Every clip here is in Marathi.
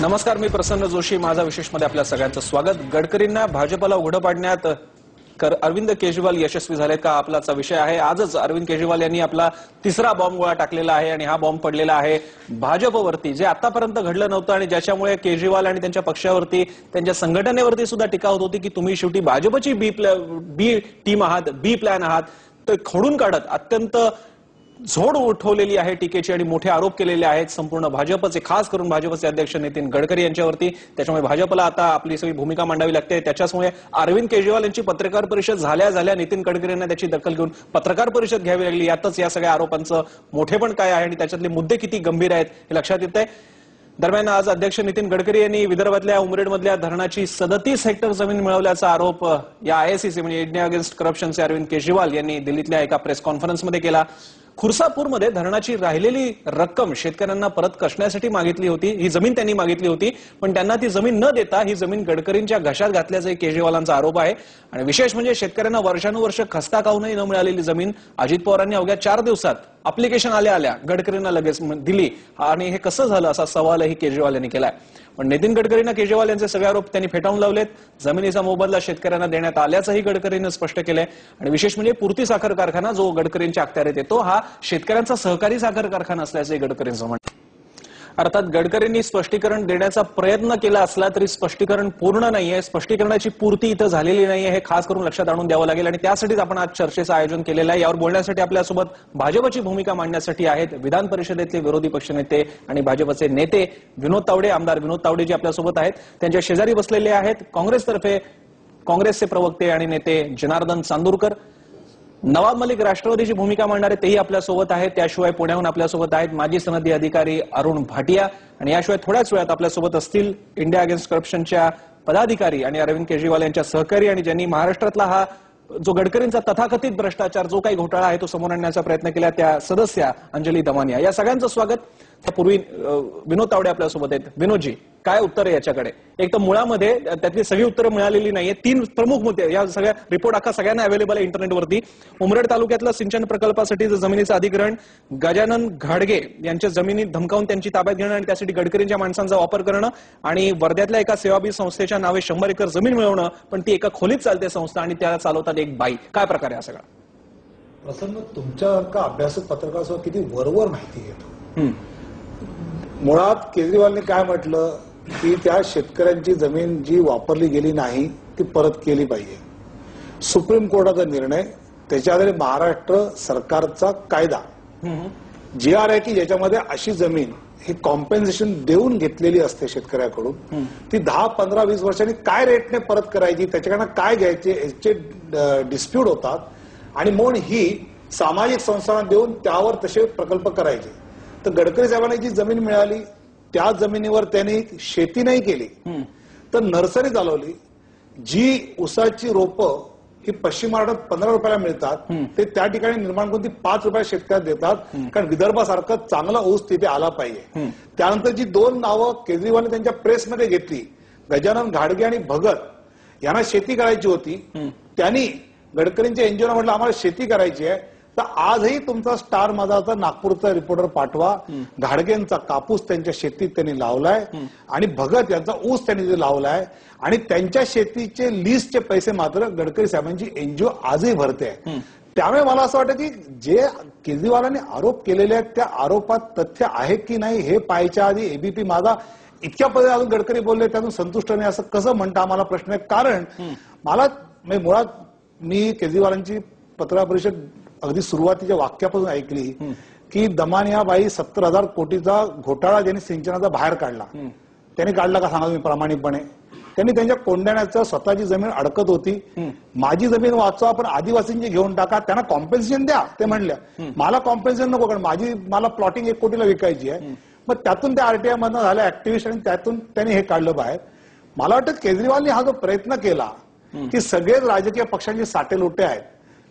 नमस्कार, मी प्रसन्न जोशी. माझा विशेषमध्ये आपल्या सगळ्यांचं स्वागत. गडकरींना भाजपला उघडं पाडण्यात अरविंद केजरीवाल यशस्वी झाले का, आपलाचा विषय आहे. आजच अरविंद केजरीवाल यांनी आपला तिसरा बॉम्ब गोळा टाकलेला आहे आणि हा बॉम्ब पडलेला आहे भाजपवरती, जे आतापर्यंत घडलं नव्हतं आणि ज्याच्यामुळे केजरीवाल आणि त्यांच्या पक्षावरती, त्यांच्या संघटनेवरती सुद्धा टीका होत होती की तुम्ही शेवटी भाजपची बी टीम आहात, बी प्लॅन आहात. तो खोडून काढत अत्यंत झोड उठवलेली आहे टीकेची आणि मोठे आरोप केलेले आहेत संपूर्ण भाजपचे, खास करून भाजपचे अध्यक्ष नितीन गडकरी यांच्यावरती. त्याच्यामुळे भाजपला आता आपली सगळी भूमिका मांडावी लागते. त्याच्यामुळे अरविंद केजरीवाल यांची पत्रकार परिषद झाल्या नितीन गडकरी यांना त्याची दखल घेऊन पत्रकार परिषद घ्यावी लागली. यातच या सगळ्या आरोपांचं मोठेपण काय आहे आणि त्याच्यातले मुद्दे किती गंभीर आहेत हे लक्षात येत आहे. दरम्यान आज अध्यक्ष नितीन गडकरी यांनी विदर्भातल्या उमरेडमधल्या धरणाची 37 हेक्टर जमीन मिळवल्याचा आरोप या आयएसीसी म्हणजे इंडिया अगेन्स्ट करप्शनचे अरविंद केजरीवाल यांनी दिल्लीतल्या एका प्रेस कॉन्फरन्समध्ये केला. खुर्सापूरमध्ये धरणाची राहिलेली रक्कम शेतकऱ्यांना परत कसण्यासाठी मागितली होती. ही जमीन त्यांनी मागितली होती, पण त्यांना ती जमीन न देता ही जमीन गडकरींच्या घशात घातल्याचा केजरीवालांचा आरोप आहे. आणि विशेष म्हणजे शेतकऱ्यांना वर्षानुवर्ष खस्ता खाऊनही न मिळालेली जमीन अजित पवारांनी अवघ्या 4 दिवसात अप्लिकेशन आल्या गडकरींना लगेच दिली. आणि हे कसं झालं असा सवालही केजरीवाल यांनी केलाय. पण नितीन गडकरींना केजरीवाल यांचे सगळे आरोप त्यांनी फेटाळून लावलेत. जमिनीचा मोबदला शेतकऱ्यांना देण्यात आल्याचंही गडकरींनी स्पष्ट केलंय. आणि विशेष म्हणजे पूर्ती साखर कारखाना जो गडकरींच्या अखत्यारीत येतो हा शेतकऱ्यांचा सहकारी साखर कारखाना असल्याचंही गडकरींचं म्हणणं. अर्थात गडकरींनी स्पष्टीकरण देण्याचा प्रयत्न केला असला तरी स्पष्टीकरण पूर्ण नाहीये, स्पष्टीकरणाची पूर्ती इथं झालेली नाहीये, हे खास करून लक्षात आणून द्यावं लागेल. आणि त्यासाठीच आपण आज चर्चेचं आयोजन केलेलं आहे. यावर बोलण्यासाठी आपल्यासोबत भाजपची भूमिका मांडण्यासाठी आहेत विधान परिषदेतले विरोधी पक्षनेते आणि भाजपचे नेते विनोद तावडे, आमदार विनोद तावडे जे आपल्यासोबत आहेत. त्यांच्या शेजारी बसलेले आहेत काँग्रेसतर्फे काँग्रेसचे प्रवक्ते आणि नेते जनार्दन चांदूरकर, नवाब मलिक राष्ट्रवादीची भूमिका मांडणारे तेही आपल्यासोबत आहेत. त्याशिवाय पुण्याहून आपल्यासोबत आहेत माजी सनदी अधिकारी अरुण भाटिया, आणि याशिवाय थोड्याच वेळात आपल्यासोबत असतील इंडिया अगेन्स्ट करप्शनच्या पदाधिकारी आणि अरविंद केजरीवाल यांच्या सहकारी आणि ज्यांनी महाराष्ट्रातला हा जो गडकरींचा तथाकथित भ्रष्टाचार जो काही घोटाळा आहे तो समोर आणण्याचा प्रयत्न केला त्या सदस्या अंजली दमानिया. या सगळ्यांचं स्वागत. त्यापूर्वी विनोद तावडे आपल्यासोबत आहेत. विनोदजी, काय उत्तर आहे याच्याकडे? एक तर मुळामध्ये त्यातली सगळी उत्तरं मिळालेली नाहीये. 3 प्रमुख मुद्दे या सगळ्या रिपोर्ट अख्खा सगळ्यांना अवेलेबल आहे इंटरनेटवरती. उमरेड तालुक्यातलं सिंचन प्रकल्पासाठी जमिनीचं अधिग्रहण, गजानन घाडगे यांच्या जमिनी धमकावून त्यांची ताब्यात घेणं आणि त्यासाठी गडकरींच्या माणसांचा वापर करणं, आणि वर्ध्यातल्या एका सेवाबी संस्थेच्या नावे 100 एकर जमीन मिळवणं, पण ती एका खोलीत चालते संस्था आणि त्याला चालवतात एक बाई. काय प्रकार आहे हा सगळा? प्रसन्न, तुमच्या अभ्यासक पत्रकारासह किती वरवर माहिती घेतो. मुळात केजरीवालने काय म्हटलं की त्या शेतकऱ्यांची जमीन जी वापरली गेली नाही ती परत केली पाहिजे. सुप्रीम कोर्टाचा निर्णय, त्याच्या आधारे महाराष्ट्र सरकारचा कायदा GR आहे की ज्याच्यामध्ये अशी जमीन ही कॉम्पेन्सेशन देऊन घेतलेली असते शेतकऱ्याकडून, ती 10, 15, 20 वर्षांनी काय रेटने परत करायची, त्याच्याकडनं काय घ्यायचे याचे डिस्प्यूट होतात. आणि म्हणून ही सामाजिक संस्थांना देऊन त्यावर तसे प्रकल्प करायचे. तर गडकरी साहेबांना जी जमीन मिळाली त्या जमिनीवर त्यांनी शेती नाही केली तर नर्सरी चालवली. जी ऊसाची रोपं ही पश्चिम महाराष्ट्रात 15 रुपयाला मिळतात ते त्या ठिकाणी निर्माण करून ती 5 रुपयाला शेतकऱ्याला देतात, कारण विदर्भासारखं चांगला ऊस तिथे आला पाहिजे. त्यानंतर जी 2 नावं केजरीवालने त्यांच्या प्रेसमध्ये घेतली, गजानन घाडगे आणि भगत यांना शेती करायची होती, त्यांनी गडकरींच्या एनजीओला म्हटलं आम्हाला शेती करायची आहे. तर आजही तुमचा स्टार माझाचा नागपूरचा रिपोर्टर पाठवा. घाडगेंचा कापूस त्यांच्या शेतीत त्यांनी लावलाय आणि भगत यांचा ऊस त्यांनी जे लावलाय, आणि त्यांच्या शेतीचे लीजचे पैसे मात्र गडकरी साहेबांची एनजीओ आजही भरते. त्यामुळे मला असं वाटतं की जे केजरीवालांनी आरोप केलेले आहेत त्या आरोपात तथ्य आहे की नाही हे पाहायच्या आधी एबीपी माझा इतक्या पद्धतीने अजून गडकरी बोलले त्यातून संतुष्ट नाही असं कसं म्हणता मला प्रश्न आहे. कारण मला मुळात मी केजरीवालांची पत्रकार परिषद अगदी सुरुवातीच्या वाक्यापासून ऐकली की दमानियाबाई 70,000 कोटीचा घोटाळा ज्यांनी सिंचनाचा बाहेर काढला, त्यांनी काढला का सांगा तुम्ही प्रामाणिकपणे? त्यांनी त्यांच्या कोंढाण्याचं स्वतःची जमीन अडकत होती. माझी जमीन वाचवा पण आदिवासींची घेऊन टाका, त्यांना कॉम्पेन्सेशन द्या ते म्हणल्या. मला कॉम्पेन्सेशन नको, कारण मला प्लॉटिंग 1 कोटीला विकायची आहे. मग त्यातून त्या आरटीआय मधनं झालं ऍक्टिव्हिस्ट आणि त्यातून त्यांनी हे काढलं बाहेर. मला वाटतं केजरीवालने हा जो प्रयत्न केला की सगळेच राजकीय पक्षांचे साटे लोटे आहेत,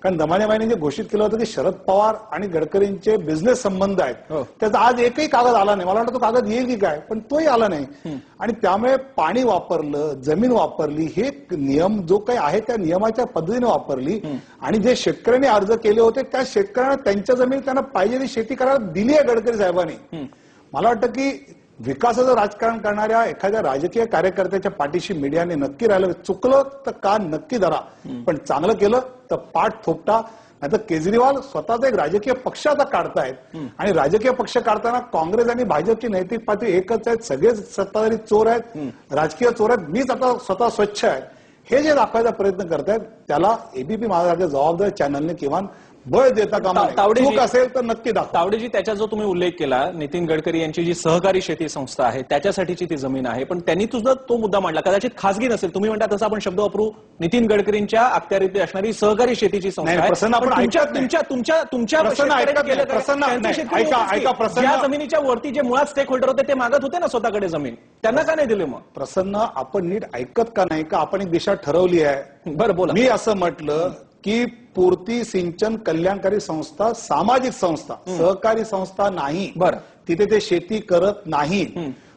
कारण दमानियाबाईंनी जे घोषित केलं होतं की शरद पवार आणि गडकरींचे बिझनेस संबंध आहेत, त्याचा आज एकही कागद आला नाही. मला वाटतं तो कागद येईल की काय, पण तोही आला नाही. आणि त्यामुळे पाणी वापरलं, जमीन वापरली, हे नियम जो काही आहे त्या नियमाच्या पद्धतीने वापरली. आणि जे शेतकऱ्यांनी अर्ज केले होते त्या शेतकऱ्यांना त्यांच्या जमीन त्यांना पाहिजे ती शेती करायला दिली आहे गडकरी साहेबांनी. मला वाटतं की विकासाचं राजकारण करणाऱ्या एखाद्या राजकीय कार्यकर्त्याच्या पाठीशी मीडियाने नक्की राहिलं. चुकलं तर कान नक्की धरा, पण चांगलं केलं तर पाठ थोपटा. नाहीतर केजरीवाल स्वतःचा एक राजकीय पक्ष आता काढतायत आणि राजकीय पक्ष काढताना काँग्रेस आणि भाजपची नैतिक पातळी एकच आहेत. सगळेच सत्ताधारी चोर आहेत, राजकीय चोर आहेत. मीच आता स्वतः स्वच्छ आहे हे जे दाखवायचा प्रयत्न करतायत त्याला एबीपी माझ्यासारख्या जबाबदार चॅनलने किमान बळ देता कामा नये. तावडेजी- चूक असेल तर नक्की दाखवा. तावडेजी, त्याचा जो तुम्ही उल्लेख केला, नितीन गडकरी यांची जी सहकारी शेती संस्था आहे त्याच्यासाठीची ती जमीन आहे, पण त्यांनी तुझा तो मुद्दा मांडला, कदाचित खासगी नसेल, तुम्ही म्हणता तसं आपण शब्द वापरू, नितीन गडकरींच्या अखत्यारीत असणारी सहकारी शेतीची संस्था नाही, आहे. प्रसन्न, आपण पण ऐकत नाही. तुमच्या प्रसन्न शेतकऱ्यांनी ऐकत केलं नाही. काय? प्रसन्न त्यांचे नाही. शेतकरी ऐका, होतेच की. ऐका, प्रसन्न. ज्या जमिनीच्या वरती जे मुळात स्टेक होल्डर होते ते मागत होते ना स्वतःकडे जमीन, त्यांना का नाही दिले मग? प्रसन्न, आपण नीट ऐकत का नाही का? आपण एक दिशा ठरवली आहे. बरं, बोला. मी असं म्हटलं की पूर्ती सिंचन कल्याणकारी संस्था सामाजिक संस्था, सहकारी संस्था नाही. बरं. तिथे ते शेती करत नाही.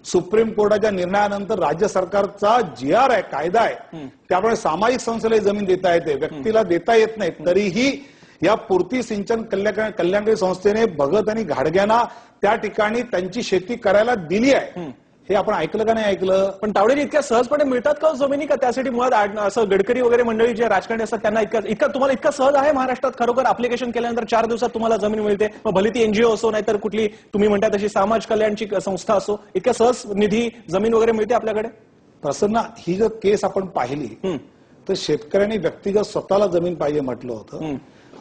सुप्रीम कोर्टाच्या निर्णयानंतर राज्य सरकारचा GR आहे, कायदा आहे, त्यामुळे सामाजिक संस्थेला जमीन देता येते, व्यक्तीला देता येत नाही. तरीही या पूर्ती सिंचन कल्याणकारी संस्थेने भगत आणि घाडग्यांना त्या ठिकाणी त्यांची शेती करायला दिली आहे. हे आपण ऐकलं का नाही ऐकलं? पण तावडेजी, इतक्या सहजपणे मिळतात का जमिनी? का त्यासाठी मुळात असं गडकरी वगैरे मंडळी जे राजकारणी असतात त्यांना तुम्हाला इतकं सहज आहे महाराष्ट्रात खरोखर अप्लिकेशन केल्यानंतर 4 दिवसात तुम्हाला जमीन मिळते? मग भली ती NGO असो, नाहीतर कुठली तुम्ही म्हणता तशी समाज कल्याणची संस्था असो, इतक्या सहज निधी जमीन वगैरे मिळते आपल्याकडे? प्रसन्न, ही जर केस आपण पाहिली तर शेतकऱ्यांनी व्यक्तिगत स्वतःला जमीन पाहिजे म्हटलं होतं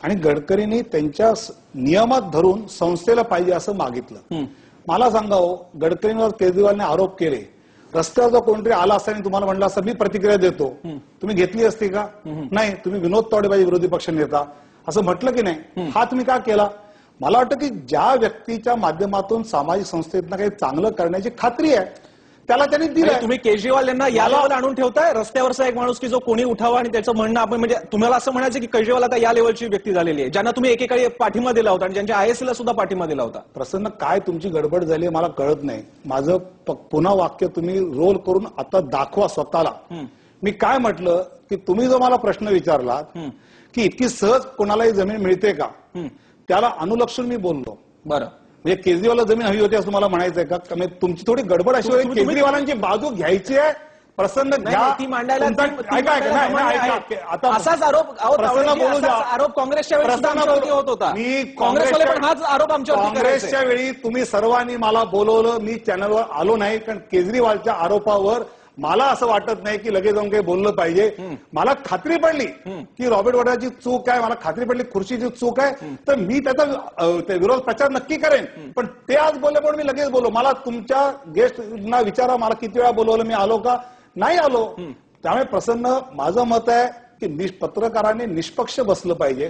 आणि गडकरींनी त्यांच्या नियमात धरून संस्थेला पाहिजे असं मागितलं. मला सांगा हो, गडकरींवर केजरीवालने आरोप केले, रस्त्यावर जर कोणतरी आला असता आणि तुम्हाला म्हणलं असं मी प्रतिक्रिया देतो, तुम्ही घेतली असती का? नाही. तुम्ही विनोद तावडे पाहिजे विरोधी पक्ष नेता असं म्हटलं की नाही? हा तुम्ही का केला? मला वाटतं की ज्या व्यक्तीच्या माध्यमातून सामाजिक संस्थेतनं काही चांगलं करण्याची खात्री आहे त्याला त्यांनी दिलं. तुम्ही केजरीवाल यांना या लेवल आणून ठेवताय, रस्त्यावरचा एक माणूस की जो कोणी उठावा आणि त्याचं म्हणणं आपण, म्हणजे तुम्हाला असं म्हणायचं की केजरीवाल आता या लेवलची व्यक्ती झालेली आहे, ज्यांना तुम्ही एकेकाळी पाठिंबा दिला होता आणि ज्यांच्या ISL ला सुद्धा पाठिंबा दिला होता? प्रसन्न, काय तुमची गडबड झाली मला कळत नाही. माझं पुन्हा वाक्य तुम्ही रोल करून आता दाखवा स्वतःला. मी काय म्हटलं की तुम्ही जो मला प्रश्न विचारलात की इतकी सहज कोणालाही जमीन मिळते का, त्याला अनुलक्षून मी बोललो. बरं, म्हणजे केजरीवालला जमीन हवी होती असं तुम्हाला म्हणायचंय का? तुमची थोडी गडबड अशी होती, केजरीवालांची बाजू घ्यायची आहे. प्रसन्न घ्या, ती मांडायला आता असाच आरोप प्रसन्न बोलू द्या. आरोप काँग्रेसच्या वेळी सुद्धा आमच्यावरती होत होता. मी काँग्रेसवाले पण हाच आरोप आमच्यावरती करायचे. काँग्रेसच्या वेळी तुम्ही सर्वांनी मला बोलवलं, मी चॅनलवर आलो नाही, कारण केजरीवालच्या आरोपावर मला असं वाटत नाही की लगेच जाऊन काही बोललं पाहिजे. मला खात्री पडली की रॉबर्ट वड्राची चूक आहे, मला खात्री पडली खुर्चीची चूक आहे, तर मी त्याचा विरोध प्रचार नक्की करेन. पण ते आज बोलले पण मी लगेच बोललो. मला तुमच्या गेस्टना विचारा मला किती वेळा बोलवलं, मी आलो का? नाही आलो. त्यामुळे प्रसन्न, माझं मत आहे की पत्रकारांनी निष्पक्ष बसलं पाहिजे.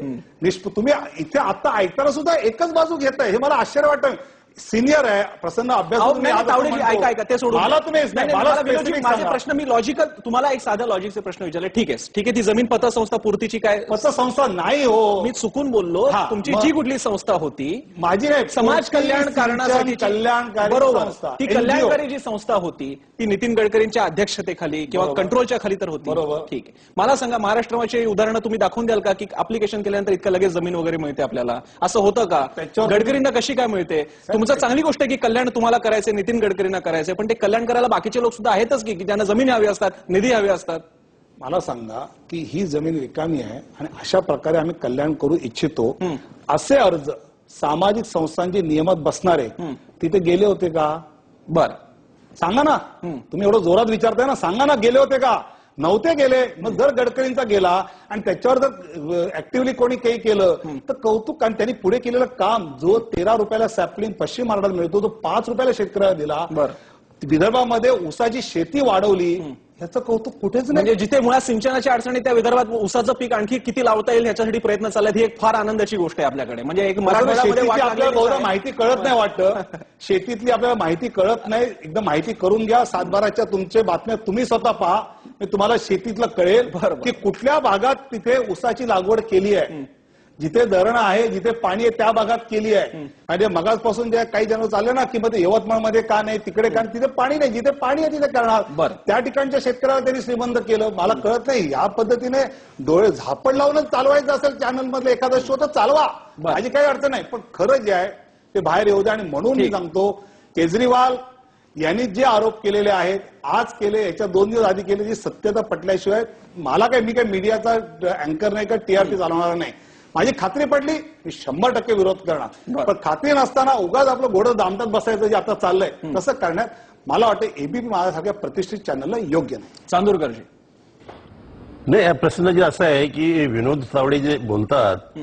तुम्ही इथे आता ऐकताना सुद्धा एकच बाजू घेताय हे मला आश्चर्य वाटतं. सिनियर आहे प्रसन्न, अभ्यास ऐका ते सोडून मला तुम्ही माझे प्रश्न मी लॉजिकल तुम्हाला एक साधा लॉजिकचे प्रश्न विचारले. ठीक आहे, ती जमीन पतसंस्था पूर्तीची काय पतसंस्था नाही हो, मी चुकून बोललो. तुमची जी कुठली संस्था होती माझी नाही, समाज कल्याण कारणासाठी कल्याणकारी बरोबर, ती कल्याणकारी जी संस्था होती ती नितीन गडकरींच्या अध्यक्षतेखाली किंवा कंट्रोलच्या खाली तर होती. बरोबर, ठीक आहे. मला सांगा, महाराष्ट्राची उदाहरणं तुम्ही दाखवून द्याल का की अप्लिकेशन केल्यानंतर इतकं लगेच जमीन वगैरे मिळते आपल्याला? असं होतं का? गडकरींना कशी काय मिळते? तुमचं चांगली गोष्ट आहे की कल्याण तुम्हाला करायचंय, नितीन गडकरींना करायचंय, पण ते कल्याण करायला बाकीचे लोक सुद्धा आहेतच की ज्यांना जमीन हवी असतात, निधी हवे असतात. मला सांगा की ही जमीन रिकामी आहे आणि अशा प्रकारे आम्ही कल्याण करू इच्छितो असे अर्ज सामाजिक संस्थांचे नियमात बसणारे तिथे गेले होते का? बरं, सांगा ना. तुम्ही एवढं जोरात विचारताय ना, सांगा ना गेले होते का? नव्हते गेले. मग जर गडकरींचा गेला आणि त्याच्यावर जर ऍक्टिव्हली कोणी काही केलं तर कौतुक. कारण त्यांनी पुढे केलेलं काम, जो 13 रुपयाला सॅपलिंग पश्चिम महाराष्ट्रात मिळतो तो 5 रुपयाला शेतकऱ्याला दिला. विदर्भामध्ये ऊसाची शेती वाढवली, याचं कौतुक कुठेच नाही. म्हणजे जिथे मुळात सिंचनाची अडचणी त्या विदर्भात ऊसाचं पीक आणखी किती लावता येईल याच्यासाठी प्रयत्न चालले. ही एक फार आनंदाची गोष्ट आहे आपल्याकडे. म्हणजे एक आपल्याला बहुधा माहिती कळत नाही वाटतं, शेतीतली आपल्याला माहिती कळत नाही. एकदम माहिती करून घ्या. 7/12च्या तुमच्या बातम्या तुम्ही स्वतः पहा, तुम्हाला शेतीतलं कळेल की कुठल्या भागात तिथे ऊसाची लागवड केली आहे, जिथे धरण आहे, जिथे पाणी आहे त्या भागात केली आहे. म्हणजे मगाचपासून जे काही जण चालले ना की मध्ये यवतमाळमध्ये का नाही, तिकडे का, तिथे पाणी नाही, जिथे पाणी आहे तिथे करणार. त्या ठिकाणच्या शेतकऱ्याला त्यांनी श्रीमंत केलं. मला कळत नाही, या पद्धतीने डोळे झापड लावूनच चालवायचं असेल चॅनलमधलं एखादा शो तर चालवा, माझी काही अडचण नाही. पण खरं जे आहे ते बाहेर येऊ द्या. आणि म्हणून मी सांगतो, केजरीवाल यांनी जे आरोप केलेले आहेत आज केले, याच्या 2 दिवस आधी केले, जी सत्यता पटल्याशिवाय मला मी काय मीडियाचा अँकर नाही का टीआरपी चालवणार नाही. माझी खात्री पडली मी 100% विरोध करणार, पण खात्री नसताना उगाच आपलं घोडं दामटत बसायचं जे आता चाललंय तसं करण्यात मला वाटतं एबीपी माझ्यासारख्या प्रतिष्ठित चॅनलला योग्य नाही. चांदूरकरजी. नाही, या प्रश्न जे असं आहे की विनोद तावडे जे बोलतात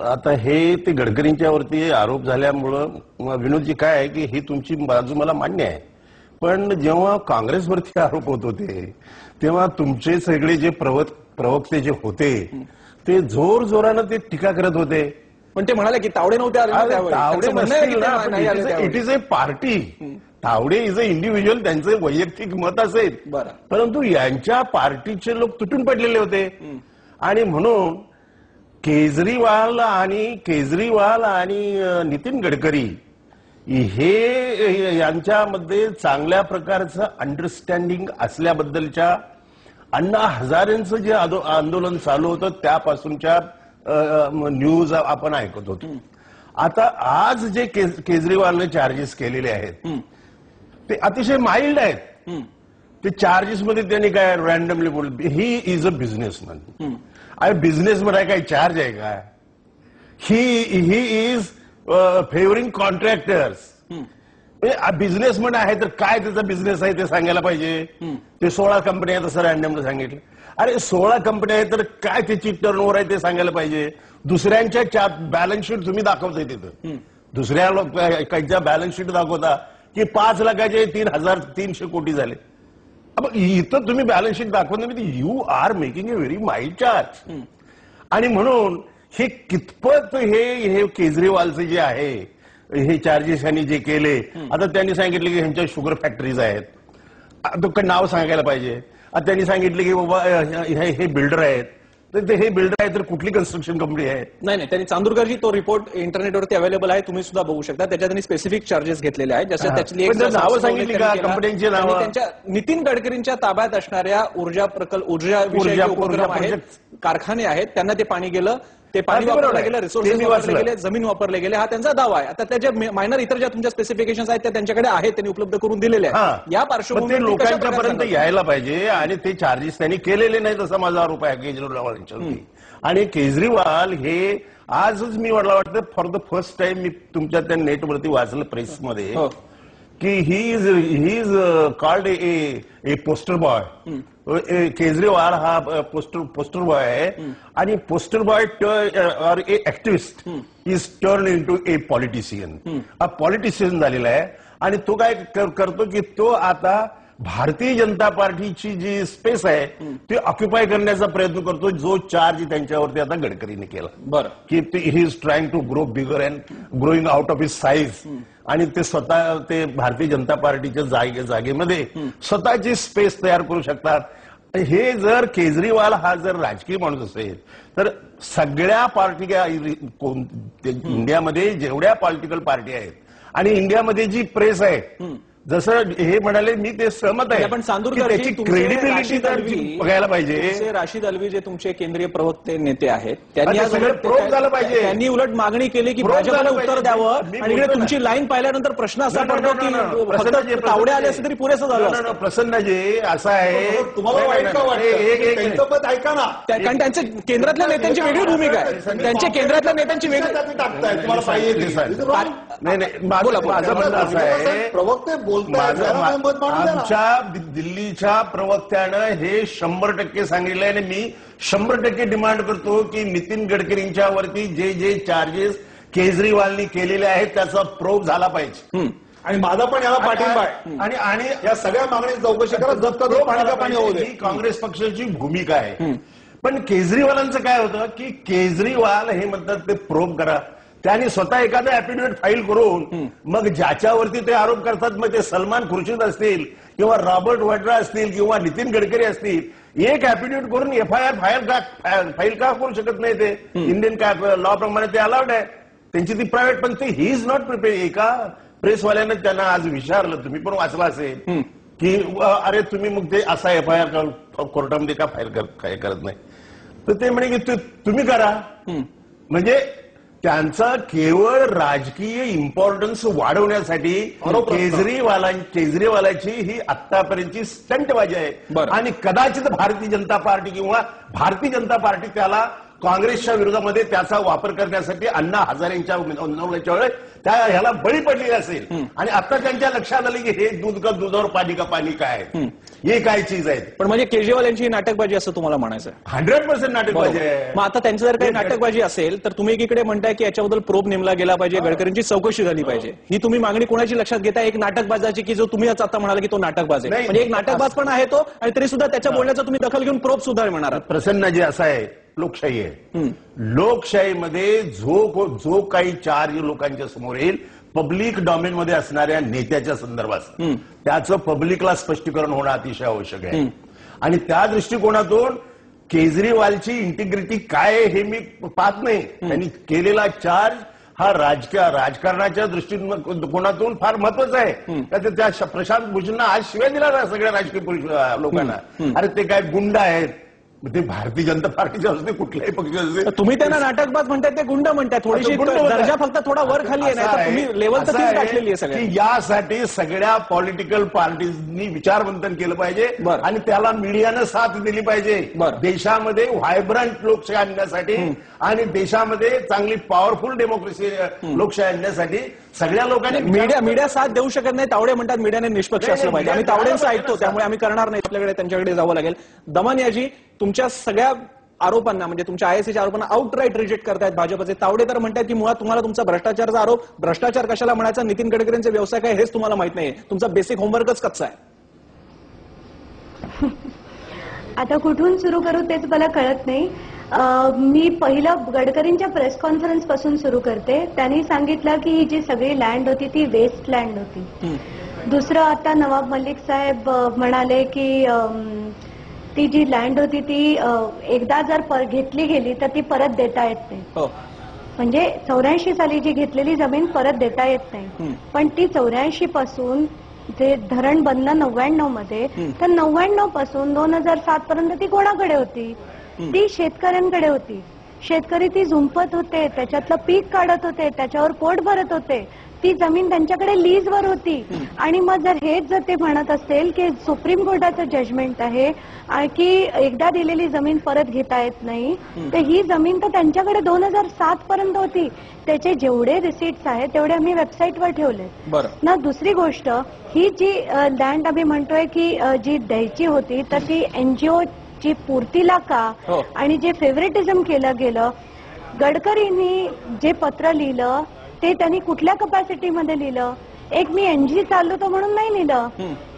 आता हे ते गडकरींच्यावरती आरोप झाल्यामुळं विनोदजी काय आहे की ही तुमची बाजू मला मान्य आहे, पण जेव्हा काँग्रेसवरती आरोप होत होते तेव्हा तुमचे सगळे जे प्रवक्ते जे होते ते जोर जोरानं ते टीका करत होते. पण ते म्हणाले की तावडे नव्हते आले ना त्यावेळी. तावडे त्यांचं म्हणणं आहे की ते नाही आले इट त्यावेळी. Is a party. Tawde is a individual, त्यांचं वैयक्तिक मत असेल, बरं. परंतु यांच्या पार्टीचे लोक तुटून पडलेले होते आणि म्हणून केजरीवाल आणि नितीन गडकरी हे यांच्यामध्ये चांगल्या प्रकारचं अंडरस्टँडिंग असल्याबद्दलच्या अण्णा हजारेंचं जे आंदोलन चालू होतं त्यापासूनच्या न्यूज आपण ऐकत होतो. आता आज जे केजरीवालने चार्जेस केलेले आहेत ते अतिशय माइल्ड आहेत. ते चार्जेस मध्ये त्यांनी काय रॅन्डमली बोलले, ही इज अ बिझनेसमॅन. अरे बिझनेसमध्ये काय चार्ज आहे का? He is favouring contractors. Businessman आहे तर काय त्याचा बिझनेस आहे ते सांगायला पाहिजे. ते 16 कंपन्या आहेत असं रॅन्डमली सांगितलं. अरे 16 कंपन्या आहेत तर काय त्याची टर्नओव्हर आहे ते सांगायला पाहिजे. दुसऱ्यांच्या बॅलन्स शीट तुम्ही दाखवताय तिथं, दुसऱ्या लोकांच्या बॅलन्स शीट दाखवता की 5 लाखाचे 3,300 कोटी झाले. इथं तुम्ही बॅलन्स शीट दाखवत you are making a very mild charge. आणि म्हणून हे कितपत हे केजरीवालचे जे आहे हे चार्जेस यांनी जे केले, आता त्यांनी सांगितले की ह्यांच्या शुगर फॅक्टरीज आहेत, आता नाव सांगायला पाहिजे. आता त्यांनी सांगितले की बाबा हे बिल्डर आहेत, तर हे बिल्डर आहे तर कुठली कन्स्ट्रक्शन कंपनी आहे? नाही, त्यांनी चांदूरकरजी तो रिपोर्ट इंटरनेटवरती अवेलेबल आहे, तुम्ही सुद्धा बघू शकता. त्याच्यात त्यांनी स्पेसिफिक चार्जेस घेतलेले आहेत. त्यातली एक नावं सांगितली का कंपन्यांची नावं? त्यांच्या नितीन गडकरींच्या ताब्यात असणाऱ्या ऊर्जा उपक्रम आहेत, कारखाने आहेत, त्यांना ते पाणी गेलं, ते पाणी वापरलं गेलं, रिसोर्सेस वापरले गेले, जमीन वापरले गेले, हा त्यांचा दावा आहे. आता त्याच्या मायनर इतर ज्या तुमच्या स्पेसिफिकेशन्स आहेत त्या त्यांच्याकडे आहेत, त्यांनी उपलब्ध करून दिलेले आहेत. या पार्श्वभूमीवर लोकांच्यापर्यंत यायला पाहिजे आणि ते चार्जेस त्यांनी केलेले नाहीत असा माझा आरोप आहे केजरीवालांच्यावरती. आणि केजरीवाल हे आजच मी मला वाटतं फॉर द फर्स्ट टाइम मी तुमच्या त्या नेटवरती वाचलं प्रेसमध्ये की he is called a poster boy. Kejriwal हा पोस्टर बॉय आहे आणि poster boy or a activist is turn into a politician. हा पॉलिटिशियन झालेला आहे आणि तो काय करतो की तो आता भारतीय जनता पार्टीची जी स्पेस आहे ती ऑक्युपाय करण्याचा प्रयत्न करतो, जो चार्ज त्यांच्यावरती आता गडकरीने केला. बरं. की he is trying to grow bigger and growing out of his size. आणि ते स्वतः ते भारतीय जनता पार्टीच्या जागेमध्ये स्वतःची स्पेस तयार करू शकतात. हे जर केजरीवाल हा जर राजकीय माणूस असेल तर सगळ्या पार्टी इंडियामध्ये जेवढ्या पॉलिटिकल पार्टी आहेत आणि इंडियामध्ये जी प्रेस आहे, जसं हे म्हणाले मी ते सहमत आहे, पण त्याची क्रेडिबिलिटी बघायला पाहिजे. राशिद अल्वी जे तुमचे केंद्रीय प्रवक्ते नेते आहेत त्यांनी प्रोब झालं पाहिजे. त्यांनी उलट मागणी केली की भाजपला उत्तर द्यावं आणि तुमची लाईन पाहिल्यानंतर प्रश्न असा पडतो की तावडे आले असं तरी पुरेसं झालं. प्रसन्नजी असं आहे, तुम्हाला वाईट का वाटतं? त्यांचं पद ऐका ना, कारण त्यांच्या केंद्रातल्या नेत्यांची वेगळी भूमिका आहे, त्यांच्या केंद्रातल्या नेत्यांची वेगळी टाकताय तुम्हाला पाहिजे. नाही माझं म्हणणं असं आहे, प्रवक्ते आमच्या दिल्लीच्या प्रवक्त्यानं हे 100% सांगितलंय आणि मी 100% डिमांड करतो की नितीन गडकरींच्या वरती जे चार्जेस केजरीवालनी केलेले आहेत त्याचा प्रोब झाला पाहिजे. आणि माझा पण याला पाठिंबा आहे आणि या सगळ्या मागणी चौकशी करा, जप्त पाणी का पाणी होऊ दे. ही काँग्रेस पक्षाची भूमिका आहे. पण केजरीवालांचं काय होतं की केजरीवाल हे म्हणतात ते प्रोब करा, त्यांनी स्वतः एखादं ऍफिडेव्हिट फाईल करून मग ज्याच्यावरती ते आरोप करतात, मग ते सलमान खुर्शीद असतील किंवा रॉबर्ट वड्रा असतील किंवा नितीन गडकरी असतील, एक ऍफिडेव्हिट करून एफआयआर फाईल का करू शकत नाही? ते इंडियन लॉ प्रमाणे ते अलाउड आहे, त्यांची ती प्रायव्हेट. पण ते ही इज नॉट प्रिपेअर. एका प्रेसवाल्यानं त्यांना आज विचारलं, तुम्ही पण वाचलं असेल, की अरे तुम्ही मग ते असा एफआयआर कोर्टामध्ये का फाईल करत नाही? तर ते म्हणे की तुम्ही करा. म्हणजे त्यांचा केवळ राजकीय इम्पॉर्टन्स वाढवण्यासाठी केजरीवालाची ही आतापर्यंतची स्टंटबाजी आहे. बरं. आणि कदाचित भारतीय जनता पार्टी किंवा भारतीय जनता पार्टी त्याला काँग्रेसच्या विरोधामध्ये त्याचा वापर करण्यासाठी अण्णा हजारेंच्या आंदोलनाच्या वेळेस त्या ह्याला बळी पडलेली असेल. आणि आता त्यांच्या लक्षात आलं की हे दूध का दुधावर पाणी का पाणी काय हे काय चीज आहे. पण म्हणजे केजरीवाल यांची नाटकबाजी असं तुम्हाला म्हणायचं आहे? 100% नाटकबाजी आहे. मग आता त्यांचं जर काही नाटकबाजी असेल तर तुम्ही एकीकडे म्हणताय की याच्याबद्दल प्रोब नेमला गेला पाहिजे, गडकरींची चौकशी झाली पाहिजे. ही तुम्ही मागणी कोणाची लक्षात घेताय? एक नाटकबाजाची की जो तुम्ही आता म्हणाला की तो नाटकबाज आहे, नाही. म्हणजे एक नाटकबाज पण आहे तो, आणि तरी सुद्धा त्याच्या बोलण्याचा तुम्ही दखल घेऊन प्रोब सुद्धा म्हणणार आहात. प्रसन्नजी असं आहे, लोकशाही आहे. लोकशाहीमध्ये जो काही चार्ज लोकांच्या समोर येईल पब्लिक डॉमेनमध्ये असणाऱ्या नेत्याच्या संदर्भात त्याचं पब्लिकला स्पष्टीकरण होणं अतिशय आवश्यक आहे. आणि त्या दृष्टिकोनातून केजरीवालची इंटिग्रिटी काय आहे हे मी पाहत नाही. त्यांनी केलेला चार्ज हा राजकारणाच्या दृष्टिकोनातून फार महत्वाचा आहे. त्या प्रशांत भूषणना आज शिवाय दिला ना सगळ्या राजकीय लोकांना. अरे ते काय गुंड आहेत, ते भारतीय जनता पार्टीचे असते कुठल्याही पक्षाचे. तुम्ही त्यांना नाटकबाज म्हणताय, ते गुंड म्हणताय. थोडीशी दर्जा फक्त थोडा वर खाली आहे, नाही तर तुम्ही लेवल तर तीच गाठलेली आहे सगळ्या. यासाठी सगळ्या पॉलिटिकल पार्टीजनी विचारमंथन केलं पाहिजे आणि त्याला मीडियानं साथ दिली पाहिजे. देशामध्ये व्हायब्रंट लोकशाही आणण्यासाठी आणि देशामध्ये चांगली पॉवरफुल डेमोक्रेसी लोकशाही आणण्यासाठी सगळ्या लोकांनी मीडिया साथ देऊ शकत नाही. तावडे म्हणतात मीडियाने निष्पक्ष असलं पाहिजे. आम्ही तावडेंचं ऐकतो, त्यामुळे आम्ही करणार नाही. आपल्याकडे त्यांच्याकडे जावं लागेल. दमानियाजी, तुमच्या सगळ्या आरोपांना, म्हणजे तुमच्या आयएससीच्या आरोपांना आउटराईट रिजेक्ट करतायत भाजपचे. तावडे तर म्हणतात की मुळात तुम्हाला तुमचा भ्रष्टाचाराचा आरोप, भ्रष्टाचार कशाला म्हणायचा, नितीन गडकरींचे व्यवसाय काय हेच तुम्हाला माहित नाहीये. तुमचा बेसिक होमवर्कच कच्चा आहे. आता कुठून सुरू करू तेच मला कळत नाही. मी पहिलं गडकरींच्या प्रेस कॉन्फरन्स पासून सुरू करते. त्यांनी सांगितलं की ही जी सगळी लँड होती ती वेस्ट लँड होती. दुसरं, आता नवाब मलिक साहेब म्हणाले की ती जी लँड होती ती एकदा जर घेतली गेली तर ती परत देता येत नाही. म्हणजे 84 साली जी घेतलेली जमीन परत देता येत नाही. पण ती 84 पासून जे धरण बनलं 99 मध्ये, तर 99 पासून 2007 पर्यंत ती कोणाकडे होती? ती शेतकऱ्यांकडे होती. शेतकरी ती झुंपत होते, त्याच्यातलं पीक काढत होते, त्याच्यावर पोट भरत होते. ती जमीन त्यांच्याकडे लीजवर होती. आणि मग जर हेच जर ते म्हणत असेल की सुप्रीम कोर्टाचं जजमेंट आहे की एकदा दिलेली जमीन परत घेता येत नाही, तर ही जमीन तर त्यांच्याकडे 2007 पर्यंत होती. त्याचे जेवढे रिसिट्स आहेत तेवढे आम्ही वेबसाईटवर ठेवले ना. दुसरी गोष्ट, ही जी लँड आम्ही म्हणतोय की जी द्यायची होती, तर ती एनजीओ ची पूर्तीला का आणि जे फेव्हरेटिझम केलं गेलं, गडकरींनी जे पत्र लिहिलं ते त्यांनी कुठल्या कपॅसिटीमध्ये लिहिलं? एक मी एनजी चालवतो म्हणून नाही लिहिलं.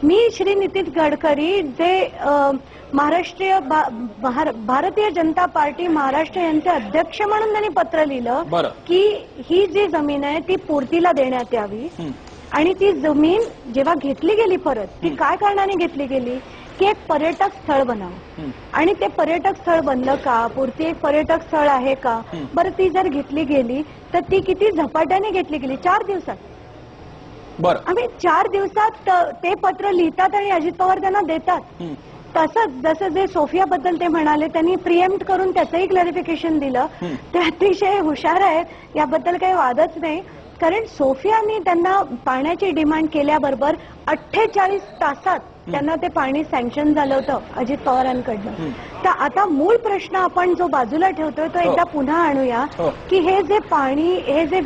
मी श्री नितीन गडकरी जे भारतीय जनता पार्टी महाराष्ट्र यांचे अध्यक्ष म्हणून त्यांनी पत्र लिहिलं की ही जी जमीन आहे ती पूर्तीला देण्यात यावी. आणि ती जमीन जेव्हा घेतली गेली परत, ती काय कारणाने घेतली गेली की एक पर्यटक स्थळ बनावं. आणि ते पर्यटक स्थळ बनलं का? पूर्ती एक पर्यटक स्थळ आहे का? बरं, ती जर घेतली गेली तर ती किती झपाट्याने घेतली गेली? 4 दिवसात. आम्ही 4 दिवसात ते पत्र लिहितात आणि अजित पवार त्यांना देतात. तसंच जसं जे सोफियाबद्दल ते म्हणाले, त्यांनी प्रिएम्प्ट करून त्याचंही क्लॅरिफिकेशन दिलं. ते अतिशय हुशार आहेत, याबद्दल काही वादच नाही. कारण सोफियानी त्यांना पाण्याची डिमांड केल्याबरोबर 48 तासात त्यांना ते पाणी सँक्शन झालं होतं अजित पवारांकडनं. तर आता मूळ प्रश्न आपण जो बाजूला ठेवतोय तो एकदा पुन्हा आणूया की हे जे पाणी, हे जे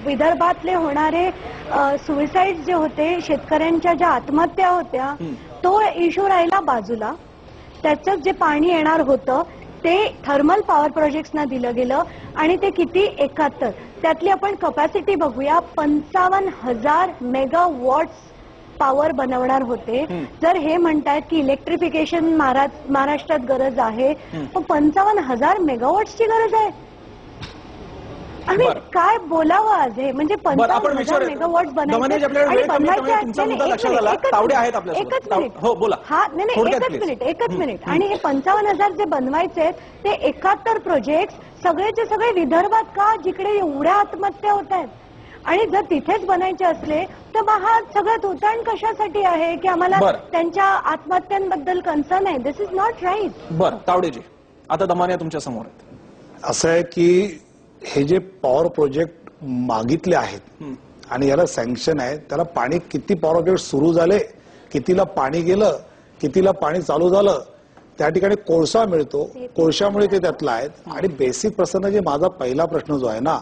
विदर्भातले होणारे सुसाईड जे होते, शेतकऱ्यांच्या ज्या आत्महत्या होत्या, तो इश्यू राहिला बाजूला. त्याचं जे पाणी येणार होतं ते थर्मल पॉवर प्रोजेक्ट्सना दिलं गेलं आणि ते किती? 71. त्यातली आपण कपॅसिटी बघूया. 55,000 मेगावॉट्स पॉवर बनवणार होते. जर हे म्हणतायत की इलेक्ट्रिफिकेशन महाराष्ट्रात गरज आहे, पण 55,000 मेगावॉट्सची गरज आहे. आम्ही काय बोलावं आज? हे म्हणजे 55,000 मेगावॉट्स बनवायचे आणि बनवायचे. एकच मिनिट. आणि हे 55,000 जे बनवायचे ते 71 प्रोजेक्ट सगळेचे सगळे विदर्भात का, जिकडे एवढ्या आत्महत्या होत आहेत? आणि जर तिथेच बनायचे असले तर मग हा सगळं धोताण कशासाठी आहे की आम्हाला त्यांच्या आत्महत्यांबद्दल कन्सर्न आहे? दिस इज नॉट राईट. बरं तावडेजी, आता दमानिया तुमच्या समोर आहेत. असं आहे की हे जे पॉवर प्रोजेक्ट मागितले आहेत आणि याला सँक्शन आहे, त्याला पाणी किती पॉवर प्रोजेक्ट सुरू झाले, कितीला पाणी गेलं, कितीला पाणी चालू झालं, त्या ठिकाणी कोळसा मिळतो, कोळशामुळे ते त्यातलं आहेत. आणि बेसिक प्रश्न जे माझा पहिला प्रश्न जो आहे ना,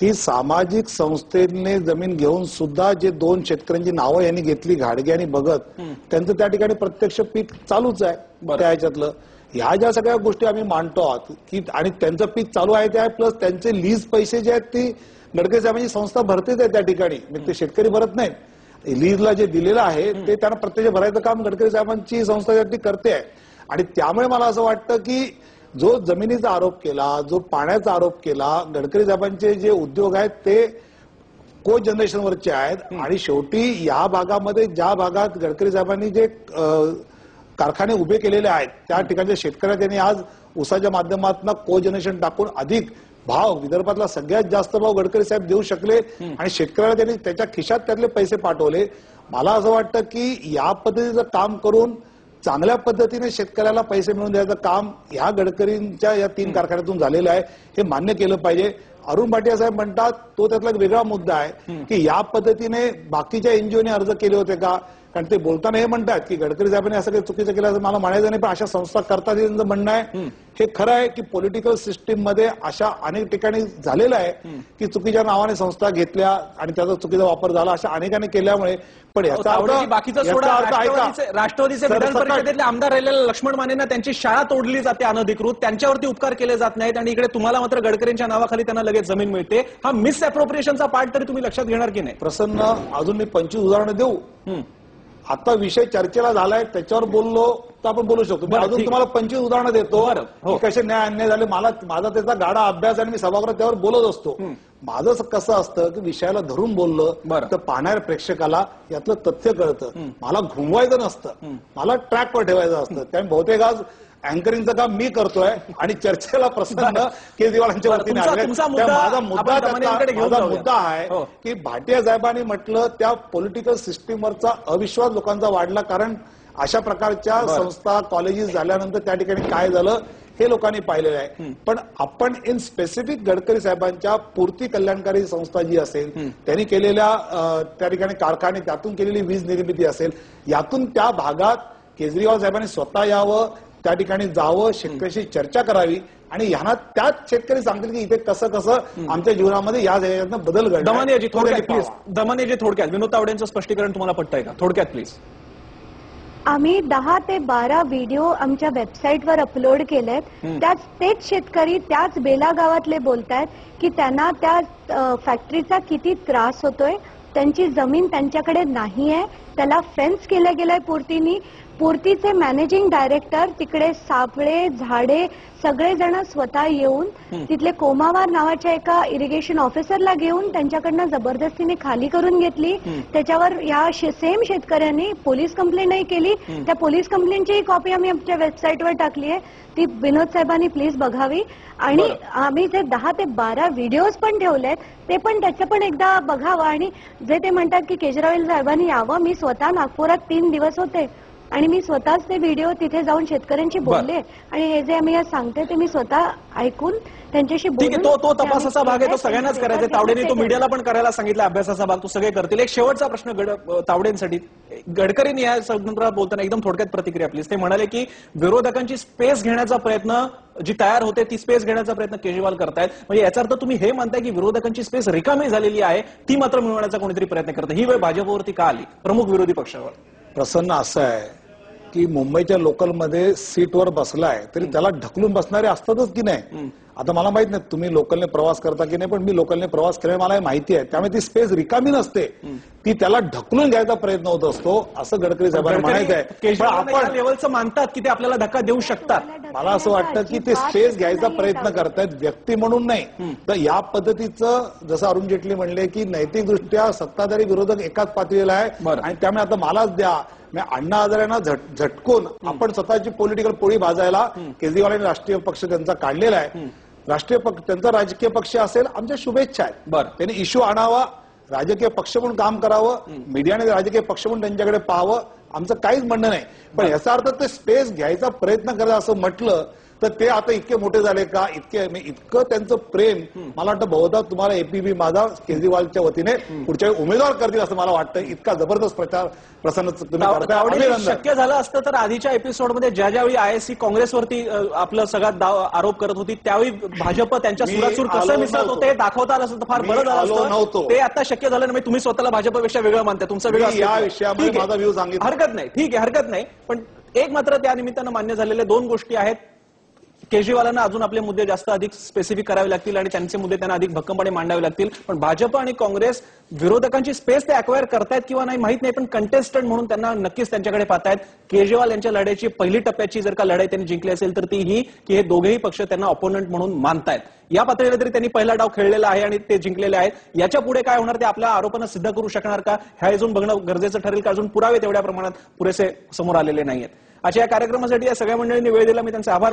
की सामाजिक संस्थेने जमीन घेऊन सुद्धा जे 2 शेतकऱ्यांची नावं यांनी घेतली, घाडगे आणि भगत, त्यांचं त्या ठिकाणी प्रत्यक्ष पीक चालूच आहे. त्या ह्याच्यातलं ह्या ज्या सगळ्या गोष्टी आम्ही मांडतो आहोत की, आणि त्यांचं पीक चालू आहे ते आहे, प्लस त्यांचे लीज पैसे जे आहेत ती गडकरी साहेबांची संस्था भरतेच आहे त्या ठिकाणी, ते शेतकरी भरत नाहीत. लीजला जे दिलेलं आहे ते त्यांना प्रत्यक्ष भरायचं काम गडकरी साहेबांची संस्था करते आहे. आणि त्यामुळे मला असं वाटतं की जो जमिनीचा आरोप केला, जो पाण्याचा आरोप केला, गडकरी साहेबांचे जे उद्योग आहेत ते को जनरेशनवरचे आहेत. आणि शेवटी या भागामध्ये ज्या भागात गडकरी साहेबांनी जे कारखाने उभे केलेले आहेत त्या ठिकाणच्या शेतकऱ्यांना त्यांनी आज ऊसाच्या माध्यमातून को जनरेशन टाकून अधिक भाव, विदर्भातला सगळ्यात जास्त भाव गडकरी साहेब देऊ शकले आणि शेतकऱ्याला त्यांनी त्याच्या खिशात त्यातले पैसे पाठवले. मला असं वाटतं की या पद्धतीचं काम करून चांगल्या पद्धतीने शेतकऱ्याला पैसे मिळवून द्यायचं काम ह्या गडकरींच्या या 3 कारखान्यातून झालेलं आहे, हे मान्य केलं पाहिजे. अरुण भाटिया साहेब म्हणतात तो त्यातला एक वेगळा मुद्दा आहे की या पद्धतीने बाकीच्या एनजीओने अर्ज केले होते का, कारण ते बोलताना हे म्हणतात की गडकरी साहेबांनी असं काही चुकीचं केलं असं मला म्हणायचं नाही, पण अशा संस्था करतात हे त्यांचं म्हणणं आहे. हे खरं आहे की पॉलिटिकल सिस्टीम मध्ये अशा अनेक ठिकाणी झालेलं आहे की चुकीच्या नावाने संस्था घेतल्या आणि त्याचा चुकीचा वापर झाला, अशा अनेकांनी केल्यामुळे. पण याचा बाकीचा सोडा, राष्ट्रवादीचे विधान परिषदेतले आमदार राहिलेल्या लक्ष्मण मानेंना त्यांची शाळा तोडली जाते अनधिकृत, त्यांच्यावरती उपकार केले जात नाहीत आणि इकडे तुम्हाला मात्र गडकरींच्या नावाखाली त्यांना लगेच जमीन मिळते. हा मिस अप्रोप्रिएशनचा पार्ट तरी तुम्ही लक्षात घेणार की नाही? प्रसन्न, अजून मी 25 उदाहरणं देऊ. आता विषय चर्चेला झालाय त्याच्यावर बोललो तर आपण बोलू शकतो. मी अजून तुम्हाला 25 उदाहरणं देतो की कसे न्याय अन्याय झाले. माझा त्याचा गाढा अभ्यास आणि मी सभागृहात त्यावर बोलत असतो. माझं कसं असतं की विषयाला धरून बोललं तर पाहणाऱ्या प्रेक्षकाला यातलं तथ्य कळतं. मला घुमवायचं नसतं, मला ट्रॅकवर ठेवायचं असतं. त्यामुळे बहुतेक आज अँकरिंगचं काम मी करतोय आणि चर्चेला प्रसन्न केजरीवालांच्या वतीने आले. माझा मुद्दा आहे की भाटिया साहेबांनी म्हटलं त्या पॉलिटिकल सिस्टीमवरचा अविश्वास लोकांचा वाढला, कारण अशा प्रकारच्या संस्था कॉलेजेस झाल्यानंतर त्या ठिकाणी काय झालं हे लोकांनी पाहिलेलं आहे. पण आपण इन स्पेसिफिक गडकरी साहेबांच्या पूर्ती कल्याणकारी संस्था जी असेल, त्यांनी केलेल्या त्या ठिकाणी कारखाने, त्यातून केलेली वीज निर्मिती असेल, यातून त्या भागात केजरीवाल साहेबांनी स्वतः यावं, त्या ठिकाणी जावं, शेतकऱ्याशी चर्चा करावी आणि ह्यांना त्याच शेतकरी सांगतील की इथे कसं कसं आमच्या जीवनामध्ये या बदल घडला. दमानियाजी थोडक्यात विनोद तावडेंचं स्पष्टीकरण तुम्हाला पटतंय का? थोडक्यात प्लीज. आम्ही 10 ते 12 व्हिडिओ आमच्या वेबसाईटवर अपलोड केलेत. तेच शेतकरी त्याच बेला गावातले बोलतायत की त्यांना त्या फॅक्टरीचा किती त्रास होतोय, त्यांची जमीन त्यांच्याकडे नाहीये, त्याला फेन्स केलं गेलंय पूर्तीनी. पूर्तीचे मॅनेजिंग डायरेक्टर तिकडे सापळे झाडे सगळेजण स्वतः येऊन तिथले कोमावार नावाच्या एका इरिगेशन ऑफिसरला घेऊन त्यांच्याकडनं जबरदस्तीने खाली करून घेतली. त्याच्यावर या सेम शेतकऱ्यांनी पोलीस कंप्लेंटही केली. त्या पोलीस कंप्लेंटची कॉपी आम्ही आमच्या वेबसाईटवर टाकली आहे, ती विनोद साहेबांनी प्लीज बघावी. आणि आम्ही जे 10 ते 12 व्हिडिओज पण ठेवलेत ते पण त्याचं पण एकदा बघावं. आणि जे ते म्हणतात की केजरीवाल साहेबांनी यावं, मी स्वतः नागपुरात 3 दिवस होते आणि मी स्वतःच ते व्हिडिओ तिथे जाऊन शेतकऱ्यांशी बोलले आणि हे जे मी आज सांगते ते मी स्वतः ऐकून त्यांच्याशी बोलले. तो तपासाचा भाग आहे, तो सगळ्यांनाच करायचा. तावडेंनी तो मीडियाला पण करायला सांगितलं, अभ्यासाचा भाग तो सगळे करतील. एक शेवटचा प्रश्न तावडेंसाठी. गडकरींनी या संदर्भात बोलताना एकदम थोडक्यात प्रतिक्रिया प्लीज. ते म्हणाले की विरोधकांची स्पेस घेण्याचा प्रयत्न जी तयार होते ती स्पेस घेण्याचा प्रयत्न केजरीवाल करतायत. म्हणजे याचा अर्थ तुम्ही हे म्हणताय की विरोधकांची स्पेस रिकामी झालेली आहे, ती मात्र मिळवण्याचा कोणीतरी प्रयत्न करतं. ही वेळ भाजपवरती का आली, प्रमुख विरोधी पक्षावर? प्रसन्न असं आहे की मुंबईच्या लोकलमध्ये सीटवर बसलाय तरी त्याला ढकलून बसणारे असतातच की नाही. आता मला माहित नाही तुम्ही लोकलने प्रवास करता की नाही, पण मी लोकलने प्रवास केल्याने मला माहिती आहे. त्यामुळे ती स्पेस रिकामी नसते, ती त्याला ढकलून घ्यायचा प्रयत्न होत असतो, असं गडकरी साहेबांना म्हणायचं आहे. पण आपण लेवलचं मानतात की ते आपल्याला धक्का देऊ शकतात. मला असं वाटतं की ते स्पेस घ्यायचा प्रयत्न करतायत, व्यक्ती म्हणून नाही. तर या पद्धतीचं जसं अरुण जेटली म्हणले की नैतिकदृष्ट्या सत्ताधारी विरोधक एकाच पातळीला आहे आणि त्यामुळे आता मलाच द्या, अण्णा हजारेंना झटकून आपण स्वतःची पॉलिटिकल पोळी भाजायला केजरीवालांनी राष्ट्रीय पक्ष त्यांचा काढलेला आहे. राष्ट्रीय पक्ष त्यांचा राजकीय पक्ष असेल, आमच्या शुभेच्छा आहेत. त्यांनी इश्यू आणावा, राजकीय पक्ष म्हणून काम करावं, मीडियाने राजकीय पक्ष म्हणून त्यांच्याकडे पाहावं, आमचं काहीच म्हणणं नाही. पण याचा अर्थ ते स्पेस घ्यायचा प्रयत्न करायचा असं म्हटलं तर ते आता इतके मोठे झाले का, इतकं त्यांचं प्रेम मला वाटतं बहुधा तुम्हाला एपीबी माझा केजरीवालच्या वतीने पुढच्या वेळी उमेदवार करतील असं मला वाटतं. इतका जबरदस्त प्रचार प्रसन्न तुम्ही करताय. तावडे, अभिनंदन. शक्य झालं असतं तर आधीच्या एपिसोडमध्ये ज्यावेळी आयएससी काँग्रेसवरती आपलं सगळ्यात आरोप करत होती त्यावेळी भाजप त्यांच्या मी सुरासूर कसं आलो मिसळत नव्हतो. होते दाखवता आलं असतं तर फार मी बरं झालं आलो असतं. नव्हतो. ते आता शक्य झालं नाही. तुम्ही स्वतःला भाजपपेक्षा वेगळं मानताय, तुमचं वेगळं मी या अस्तित्व. विषयामध्ये ठीक आहे. माझा व्ह्यू सांगितला. हरकत नाही, ठीक आहे, हरकत नाही. पण एक मात्र त्या निमित्तानं मान्य झालेल्या दोन गोष्टी आहेत. केजरीवालांना अजून आपले मुद्दे जास्त अधिक स्पेसिफिक करावे लागतील आणि त्यांचे मुद्दे त्यांना अधिक भक्कमपणे मांडावे लागतील. पण भाजप आणि काँग्रेस विरोधकांची स्पेस ते अक्वायर करतायत किंवा नाही माहित नाही, पण कंटेस्टंट म्हणून त्यांना नक्कीच त्यांच्याकडे पाहतायत. केजरीवाल यांच्या लढाईची पहिली टप्प्याची जर का लढाई त्यांनी जिंकली असेल तर ती ही की हे दोघेही पक्ष त्यांना ऑपोनंट म्हणून मानतायत. या पातळीला तरी त्यांनी पहिला डाव खेळलेला आहे आणि ते जिंकलेले आहेत. याच्या पुढे काय होणार ते आपल्या आरोपांना सिद्ध करू शकणार का हे अजून बघणं गरजेचं ठरेल. का अजून पुरावे तेवढ्या प्रमाणात पुरेसे समोर आलेले नाहीयेत. आजच्या या कार्यक्रमासाठी या सगळ्या मंडळींनी वेळ दिला, मी त्यांचे आभार